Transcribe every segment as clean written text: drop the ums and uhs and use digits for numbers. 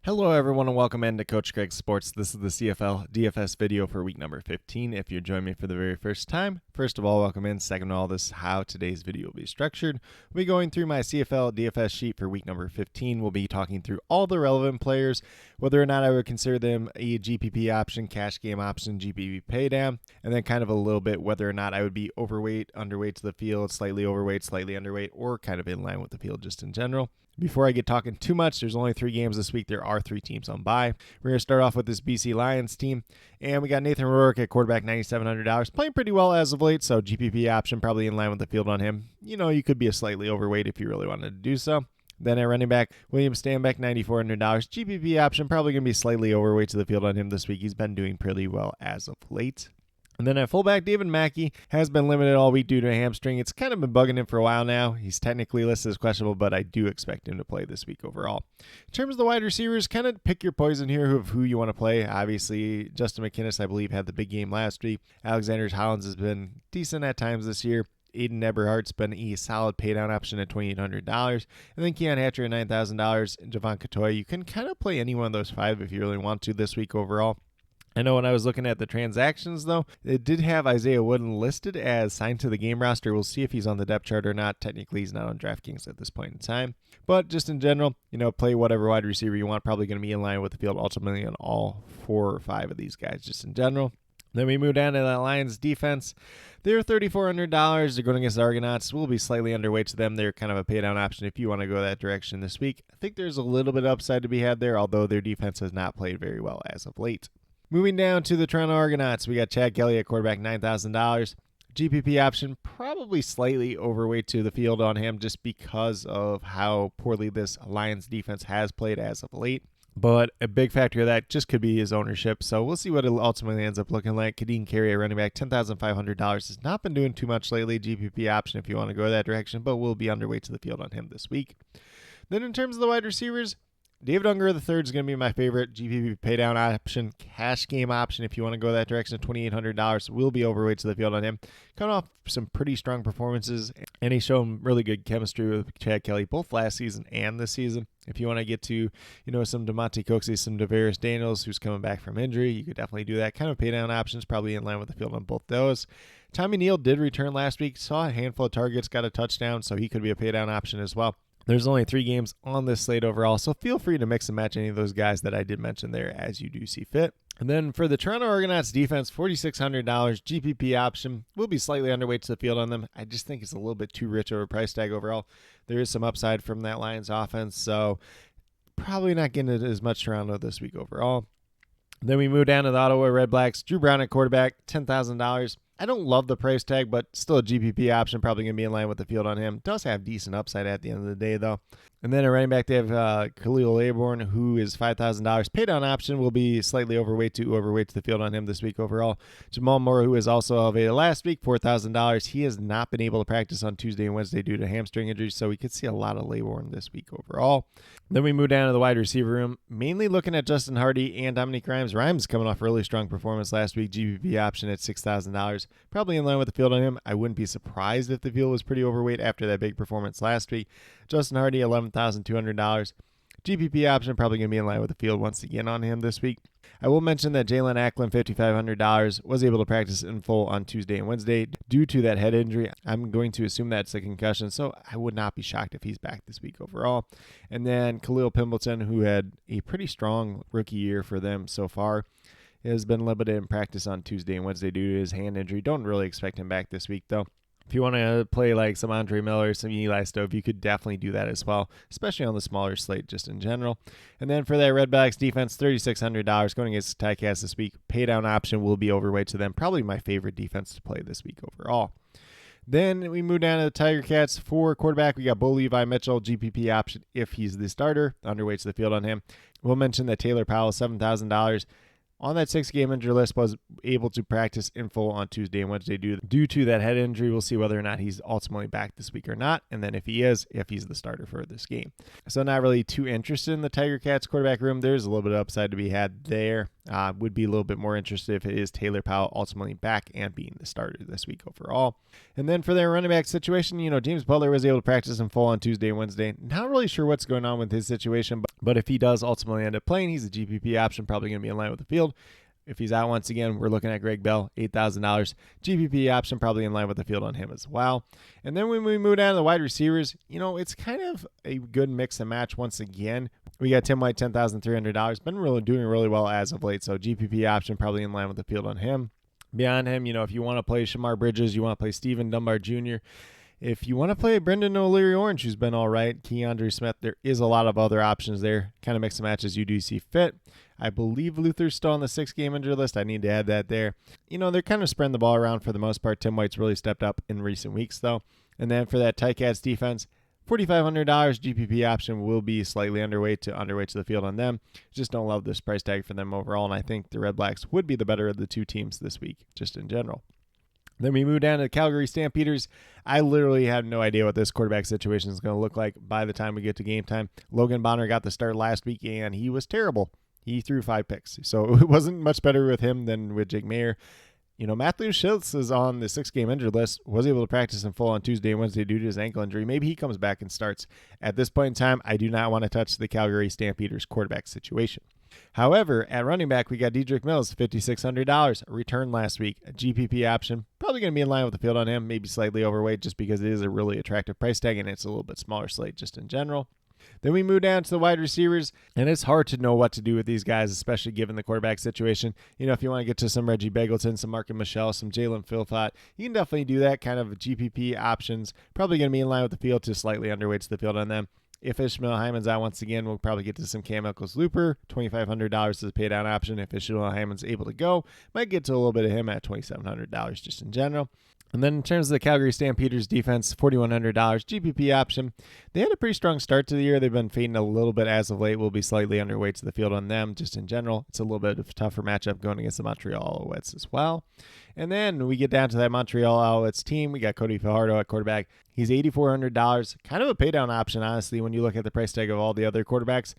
Hello everyone and welcome into Coach Craig Sports. This is the CFL DFS video for week number 15. If you're joining me for the very first time, first of all, welcome in. Second of all, this is how today's video will be structured. We'll be going through my CFL DFS sheet for week number 15. We'll be talking through all the relevant players, whether or not I would consider them a GPP option, cash game option, GPP paydown, and then kind of a little bit whether or not I would be overweight, underweight to the field, slightly overweight, slightly underweight, or kind of in line with the field just in general. Before I get talking too much, there's only 3 games this week. There are 3 teams on bye. We're going to start off with this BC Lions team, and we got Nathan Rourke at quarterback, $9,700, playing pretty well as of late, so GPP option probably in line with the field on him. You know, you could be a slightly overweight if you really wanted to do so. Then at running back, William Stanback, $9,400. GPP option probably going to be slightly overweight to the field on him this week. He's been doing pretty well as of late. And then at fullback, David Mackey has been limited all week due to a hamstring. It's kind of been bugging him for a while now. He's technically listed as questionable, but I do expect him to play this week overall. In terms of the wide receivers, kind of pick your poison here of who you want to play. Obviously, Justin McInnis, I believe, had the big game last week. Alexander Hollins has been decent at times this year. Aiden Eberhardt's been a solid paydown option at $2,800. And then Keon Hatcher at $9,000. And Javon Katoy, you can kind of play any one of those 5 if you really want to this week overall. I know when I was looking at the transactions, though, it did have Isaiah Wooden listed as signed to the game roster. We'll see if he's on the depth chart or not. Technically, he's not on DraftKings at this point in time. But just in general, play whatever wide receiver you want. Probably going to be in line with the field ultimately on all 4 or 5 of these guys just in general. Then we move down to the Lions defense. They're $3,400. They're going against the Argonauts. We'll be slightly underweight to them. They're kind of a paydown option if you want to go that direction this week. I think there's a little bit of upside to be had there, although their defense has not played very well as of late. Moving down to the Toronto Argonauts, we got Chad Kelly at quarterback, $9,000. GPP option, probably slightly overweight to the field on him just because of how poorly this Lions defense has played as of late. But a big factor of that just could be his ownership. So we'll see what it ultimately ends up looking like. Kadeem Carey at running back, $10,500. Has not been doing too much lately. GPP option if you want to go that direction, but we'll be underweight to the field on him this week. Then in terms of the wide receivers, David Unger III is going to be my favorite GPP paydown option, cash game option if you want to go that direction. $2,800 will be overweight to the field on him. Coming off some pretty strong performances, and he's shown really good chemistry with Chad Kelly both last season and this season. If you want to get to, some DeMonte Coxey, some Devarius Daniels, who's coming back from injury, you could definitely do that. Kind of paydown options, probably in line with the field on both those. Tommy Neal did return last week, saw a handful of targets, got a touchdown, so he could be a paydown option as well. There's only 3 games on this slate overall, so feel free to mix and match any of those guys that I did mention there as you do see fit. And then for the Toronto Argonauts defense, $4,600 GPP option. Will be slightly underweight to the field on them. I just think it's a little bit too rich of a price tag overall. There is some upside from that Lions offense, so probably not getting it as much Toronto this week overall. Then we move down to the Ottawa Redblacks. Drew Brown at quarterback, $10,000. I don't love the price tag, but still a GPP option, probably going to be in line with the field on him. Does have decent upside at the end of the day, though. And then at running back, they have Khalil Laborn, who is $5,000. Paydown option will be slightly overweight to the field on him this week overall. Jamal Moore, who is also elevated last week, $4,000. He has not been able to practice on Tuesday and Wednesday due to hamstring injuries, so we could see a lot of Laborn this week overall. Then we move down to the wide receiver room, mainly looking at Justin Hardy and Dominique Rhymes. Rhymes coming off a really strong performance last week. GPP option at $6,000. Probably in line with the field on him. I wouldn't be surprised if the field was pretty overweight after that big performance last week. Justin Hardy, $11,200. GPP option probably going to be in line with the field once again on him this week. I will mention that Jalen Acklin, $5,500, was able to practice in full on Tuesday and Wednesday due to that head injury. I'm going to assume that's a concussion, so I would not be shocked if he's back this week overall. And then Khalil Pimbleton, who had a pretty strong rookie year for them so far, has been limited in practice on Tuesday and Wednesday due to his hand injury. Don't really expect him back this week, though. If you want to play like some Andre Miller, some Eli Stove, you could definitely do that as well, especially on the smaller slate just in general. And then for that Redblacks defense, $3,600 going against the Ticats this week. Paydown option will be overweight to them. Probably my favorite defense to play this week overall. Then we move down to the Tiger Cats. For quarterback, we got Bo Levi Mitchell, GPP option if he's the starter. Underweight to the field on him. We'll mention that Taylor Powell, $7,000. on that 6-game injury list, was able to practice in full on Tuesday and Wednesday due to that head injury. We'll see whether or not he's ultimately back this week or not, and then if he is, if he's the starter for this game. So not really too interested in the Tiger Cats quarterback room. There's a little bit of upside to be had there. Would be a little bit more interested if it is Taylor Powell ultimately back and being the starter this week overall. And then for their running back situation, James Butler was able to practice in full on Tuesday and Wednesday. Not really sure what's going on with his situation, but if he does ultimately end up playing, he's a GPP option, probably going to be in line with the field. If he's out once again, we're looking at Greg Bell, $8,000. GPP option probably in line with the field on him as well. And then when we move down to the wide receivers, it's kind of a good mix and match once again. We got Tim White, $10,300. Been doing really well as of late, so GPP option probably in line with the field on him. Beyond him, if you want to play Shamar Bridges, you want to play Stephen Dunbar Jr., if you want to play Brendan O'Leary-Orange, who's been all right, Keandre Smith, there is a lot of other options there. Kind of mix and match as you do see fit. I believe Luther's still on the 6-game injury list. I need to add that there. They're kind of spreading the ball around for the most part. Tim White's really stepped up in recent weeks, though. And then for that Ticats defense, $4,500 GPP option will be slightly underweight to the field on them. Just don't love this price tag for them overall, and I think the Redblacks would be the better of the two teams this week, just in general. Then we move down to the Calgary Stampeders. I literally have no idea what this quarterback situation is going to look like by the time we get to game time. Logan Bonner got the start last week, and he was terrible. He threw 5 picks, so it wasn't much better with him than with Jake Mayer. Matthew Schultz is on the 6-game injured list, was able to practice in full on Tuesday and Wednesday due to his ankle injury. Maybe he comes back and starts. At this point in time, I do not want to touch the Calgary Stampeders quarterback situation. However, at running back, we got Dedrick Mills, $5,600, a return last week, a GPP option. Probably going to be in line with the field on him, maybe slightly overweight just because it is a really attractive price tag and it's a little bit smaller slate just in general. Then we move down to the wide receivers, and it's hard to know what to do with these guys, especially given the quarterback situation. If you want to get to some Reggie Begelton, some Mark and Michelle, some Jalen Philpott, you can definitely do that kind of GPP options. Probably going to be in line with the field to slightly underweight to the field on them. If Ishmael Hyman's out once again, we'll probably get to some Cam Eccles-Looper, $2,500 as a pay down option. If Ishmael Hyman's able to go, might get to a little bit of him at $2,700 just in general. And then in terms of the Calgary Stampeders defense, $4,100 GPP option. They had a pretty strong start to the year. They've been fading a little bit as of late. We'll be slightly underweight to the field on them just in general. It's a little bit of a tougher matchup going against the Montreal Alouettes as well. And then we get down to that Montreal Alouettes team. We got Cody Fajardo at quarterback. He's $8,400. Kind of a pay down option, honestly, when you look at the price tag of all the other quarterbacks.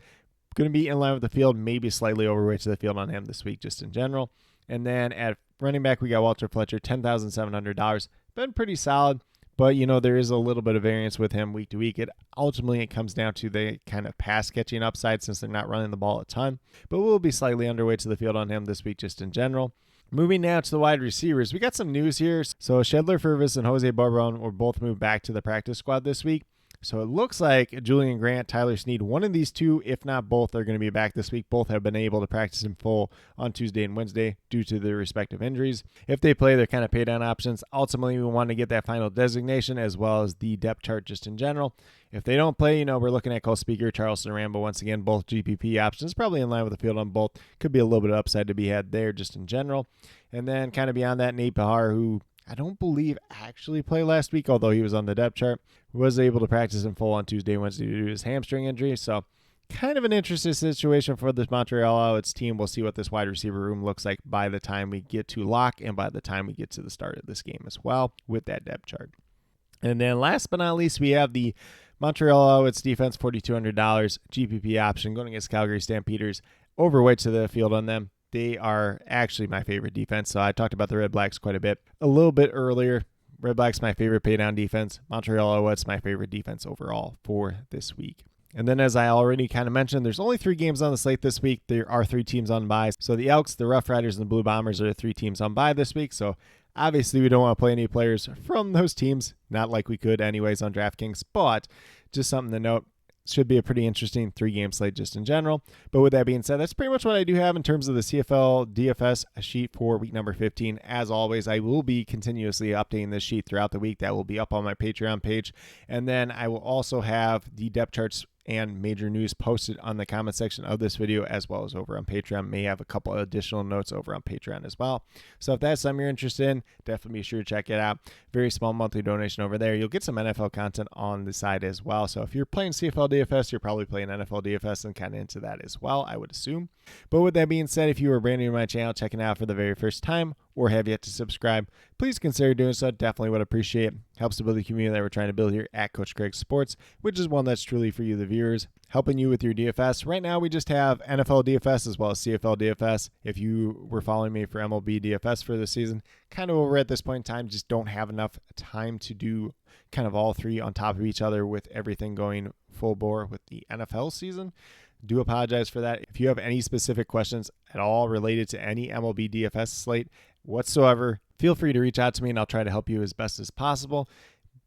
Going to be in line with the field, maybe slightly overweight to the field on him this week just in general. And then at running back, we got Walter Fletcher, $10,700. Been pretty solid, but there is a little bit of variance with him week to week. Ultimately, it comes down to the kind of pass catching upside since they're not running the ball a ton, but we'll be slightly underweight to the field on him this week just in general. Moving now to the wide receivers, we got some news here. So Shedler Fervis and Jose Barbon were both moved back to the practice squad this week. So it looks like Julian Grant, Tyler Snead, one of these two, if not both, are going to be back this week. Both have been able to practice in full on Tuesday and Wednesday due to their respective injuries. If they play, they're kind of pay down options. Ultimately, we want to get that final designation as well as the depth chart just in general. If they don't play, we're looking at Cole Speaker, Charleston Rambo, once again, both GPP options, probably in line with the field on both. Could be a little bit of upside to be had there just in general. And then kind of beyond that, Nate Behar, who I don't believe actually played last week, although he was on the depth chart, was able to practice in full on Tuesday and Wednesday due to his hamstring injury. So kind of an interesting situation for this Montreal Alouettes team. We'll see what this wide receiver room looks like by the time we get to lock and by the time we get to the start of this game as well with that depth chart. And then last but not least, we have the Montreal Alouettes defense, $4,200 GPP option going against Calgary Stampeders. Overweight to the field on them. They are actually my favorite defense. So I talked about the Redblacks quite a bit earlier. Redblacks my favorite paydown defense. Montreal Alouettes my favorite defense overall for this week. And then as I already kind of mentioned, there's only 3 games on the slate this week. There are 3 teams on bye. So the Elks, the Rough Riders, and the Blue Bombers are the 3 teams on bye this week. So obviously we don't want to play any players from those teams. Not like we could anyways on DraftKings, but just something to note. Should be a pretty interesting 3-game slate just in general. But with that being said, that's pretty much what I do have in terms of the CFL DFS sheet for week number 15. As always, I will be continuously updating this sheet throughout the week. That will be up on my Patreon page. And then I will also have the depth charts and major news posted on the comment section of this video, as well as over on Patreon. May have a couple of additional notes over on Patreon as well. So if that's something you're interested in, definitely be sure to check it out. Very small monthly donation over there. You'll get some NFL content on the side as well. So if you're playing CFL DFS, you're probably playing NFL DFS and kind of into that as well, I would assume. But with that being said, if you are brand new to my channel, checking it out for the very first time, or have yet to subscribe, please consider doing so. Definitely would appreciate it. Helps to build the community that we're trying to build here at Coach Craig Sports, which is one that's truly for you, the viewers, helping you with your DFS. Right now, we just have NFL DFS as well as CFL DFS. If you were following me for MLB DFS for this season, kind of over at this point in time, just don't have enough time to do kind of all three on top of each other with everything going full bore with the NFL season. Do apologize for that. If you have any specific questions at all related to any MLB DFS slate whatsoever, feel free to reach out to me and I'll try to help you as best as possible.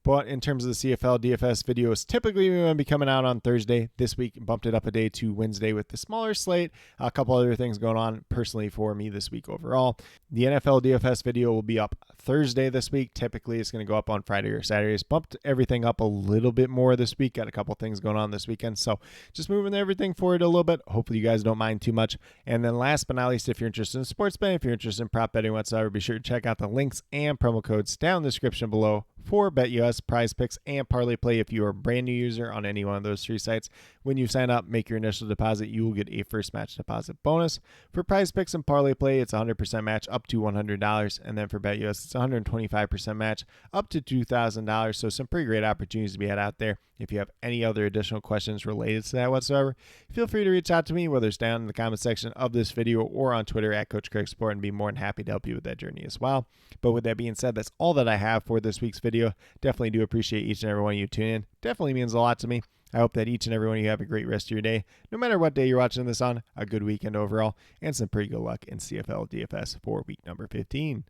But in terms of the CFL DFS videos, typically we're going to be coming out on Thursday. This week, bumped it up a day to Wednesday with the smaller slate. A couple other things going on personally for me this week overall. The NFL DFS video will be up Thursday this week. Typically, it's going to go up on Friday or Saturdays. Bumped everything up a little bit more this week. Got a couple things going on this weekend. So just moving everything forward a little bit. Hopefully you guys don't mind too much. And then last but not least, if you're interested in sports betting, if you're interested in prop betting whatsoever, be sure to check out the links and promo codes down in the description below for BetUS, Prize Picks, and Parlay Play. If you are a brand new user on any one of those three sites, when you sign up, make your initial deposit, you will get a first match deposit bonus. For Prize Picks and Parlay Play, it's 100% match up to $100, and then for BetUS, it's 125% match up to $2,000. So some pretty great opportunities to be had out there. If you have any other additional questions related to that whatsoever, feel free to reach out to me, whether it's down in the comment section of this video or on Twitter at Coach Craig Sport, and be more than happy to help you with that journey as well. But with that being said, that's all that I have for this week's video. Definitely do appreciate each and every one of you tuning in. Definitely means a lot to me. I hope that each and every one of you have a great rest of your day. No matter what day you're watching this on, a good weekend overall, and some pretty good luck in CFL DFS for week number 15.